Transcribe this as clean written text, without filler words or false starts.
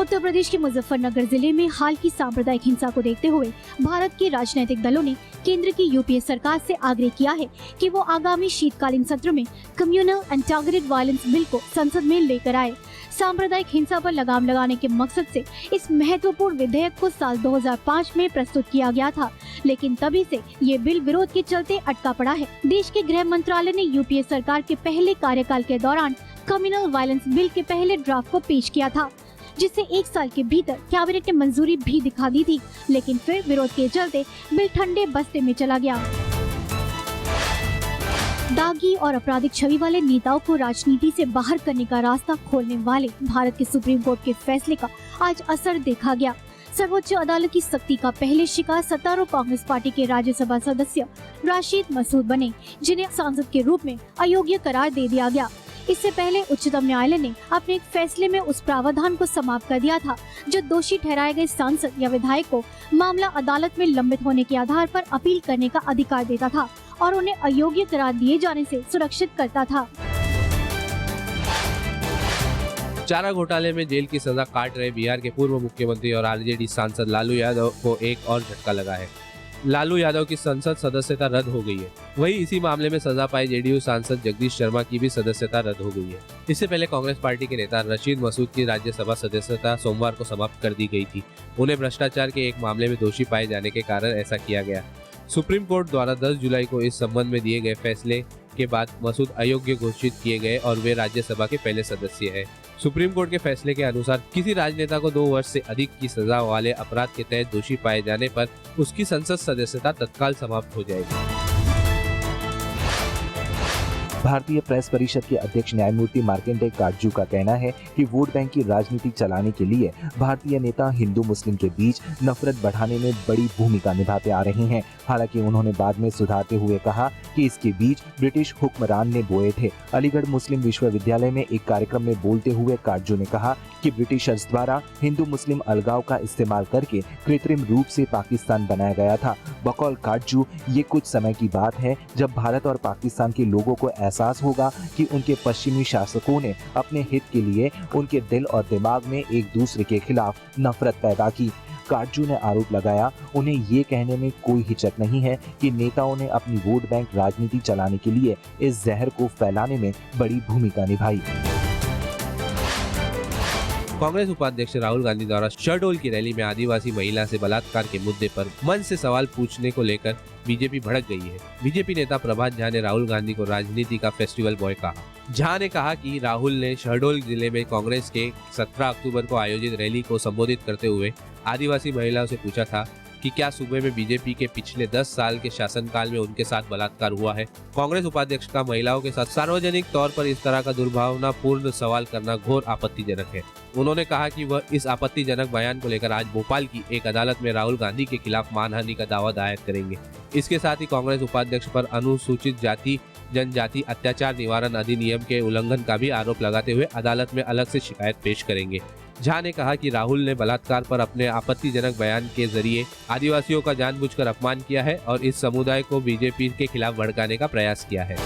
उत्तर प्रदेश के मुजफ्फरनगर जिले में हाल की सांप्रदायिक हिंसा को देखते हुए भारत के राजनीतिक दलों ने केंद्र की यूपीए सरकार से आग्रह किया है कि वो आगामी शीतकालीन सत्र में communal and targeted violence bill को संसद में लेकर आए। सांप्रदायिक हिंसा पर लगाम लगाने के मकसद से इस महत्वपूर्ण विधेयक को साल 2005 में प्रस्तुत किया गया था, लेकिन तभी से ये बिल विरोध के चलते अटका पड़ा है। देश के गृह मंत्रालय ने यूपीए सरकार के पहले कार्यकाल के दौरान कम्युनल वायलेंस बिल के पहले ड्राफ्ट को पेश किया था, जिसे 1 साल के भीतर कैबिनेट ने मंजूरी भी दिखा दी थी, लेकिन फिर विरोध के चलते बिल ठंडे बस्ते में चला गया। दागी और आपराधिक छवि वाले नेताओं को राजनीति से बाहर करने का रास्ता खोलने वाले भारत के सुप्रीम कोर्ट के फैसले का आज असर देखा गया। सर्वोच्च अदालत की सख्ती का पहले शिकार सत्तारूढ़ कांग्रेस पार्टी के राज्यसभा सदस्य राशिद मसूद बने, जिन्हें सांसद के रूप में अयोग्य करार दे दिया गया। इससे पहले उच्चतम न्यायालय ने अपने एक फैसले में उस प्रावधान को समाप्त कर दिया था जो दोषी ठहराए गए सांसद या विधायक को मामला अदालत में लंबित होने के आधार पर अपील करने का अधिकार देता था और उन्हें अयोग्य करार दिए जाने से सुरक्षित करता था। चारा घोटाले में जेल की सजा काट रहे बिहार के पूर्व मुख्यमंत्री और आरजेडी सांसद लालू यादव को एक और झटका लगा है। लालू यादव की संसद सदस्यता रद्द हो गई है। वहीं इसी मामले में सजा पाई जेडीयू सांसद जगदीश शर्मा की भी सदस्यता रद्द हो गई है। इससे पहले कांग्रेस पार्टी के नेता राशिद मसूद की राज्यसभा सदस्यता सोमवार को समाप्त कर दी गई थी। उन्हें भ्रष्टाचार के एक मामले में दोषी पाए जाने के कारण ऐसा किया गया। सुप्रीम कोर्ट द्वारा 10 जुलाई को इस संबंध में दिए गए फैसले के बाद मसूद अयोग्य घोषित किए गए और वे राज्यसभा के पहले सदस्य हैं। सुप्रीम कोर्ट के फैसले के अनुसार किसी राजनेता को 2 वर्ष से अधिक की सजा वाले अपराध के तहत दोषी पाए जाने पर उसकी संसद सदस्यता तत्काल समाप्त हो जाएगी। भारतीय प्रेस परिषद के अध्यक्ष न्यायमूर्ति मार्कंडेय काटजू का कहना है कि वोट बैंक की राजनीति चलाने के लिए भारतीय नेता हिंदू मुस्लिम के बीच नफरत बढ़ाने में बड़ी भूमिका निभाते आ रहे हैं। हालांकि उन्होंने बाद में सुधारते हुए कहा कि इसके बीज ब्रिटिश हुक्मरान ने बोए थे। अलीगढ़ मुस्लिम विश्वविद्यालय में एक कार्यक्रम में बोलते हुए काटजू ने कहा कि ब्रिटिशर्स द्वारा हिंदू मुस्लिम अलगाव का इस्तेमाल करके कृत्रिम रूप से पाकिस्तान बनाया गया था। बकौल काटजू, ये कुछ समय की बात है जब भारत और पाकिस्तान के लोगों को एहसास होगा कि उनके पश्चिमी शासकों ने अपने हित के लिए उनके दिल और दिमाग में एक दूसरे के खिलाफ नफरत पैदा की। काटजू ने आरोप लगाया, उन्हें ये कहने में कोई हिचक नहीं है कि नेताओं ने अपनी वोट बैंक राजनीति चलाने के लिए इस जहर को फैलाने में बड़ी भूमिका निभाई। कांग्रेस उपाध्यक्ष राहुल गांधी द्वारा शहडोल की रैली में आदिवासी महिला से बलात्कार के मुद्दे पर मंच से सवाल पूछने को लेकर बीजेपी भड़क गई है। बीजेपी नेता प्रभात झा ने राहुल गांधी को राजनीति का फेस्टिवल बॉय कहा। झा ने कहा कि राहुल ने शहडोल जिले में कांग्रेस के 17 अक्टूबर को आयोजित रैली को संबोधित करते हुए आदिवासी महिलाओं से पूछा था कि क्या सूबे में बीजेपी के पिछले 10 साल के शासनकाल में उनके साथ बलात्कार हुआ है। कांग्रेस उपाध्यक्ष का महिलाओं के साथ सार्वजनिक तौर पर इस तरह का दुर्भावनापूर्ण सवाल करना घोर आपत्तिजनक है। उन्होंने कहा कि वह इस आपत्तिजनक बयान को लेकर आज भोपाल की एक अदालत में राहुल गांधी के खिलाफ मानहानि का दावा दायर करेंगे। इसके साथ ही कांग्रेस उपाध्यक्ष पर अनुसूचित जाति जनजाति अत्याचार निवारण अधिनियम के उल्लंघन का भी आरोप लगाते हुए अदालत में अलग से शिकायत पेश करेंगे। झा ने कहा कि राहुल ने बलात्कार पर अपने आपत्तिजनक बयान के जरिए आदिवासियों का जानबूझकर अपमान किया है और इस समुदाय को बीजेपी के खिलाफ भड़काने का प्रयास किया है।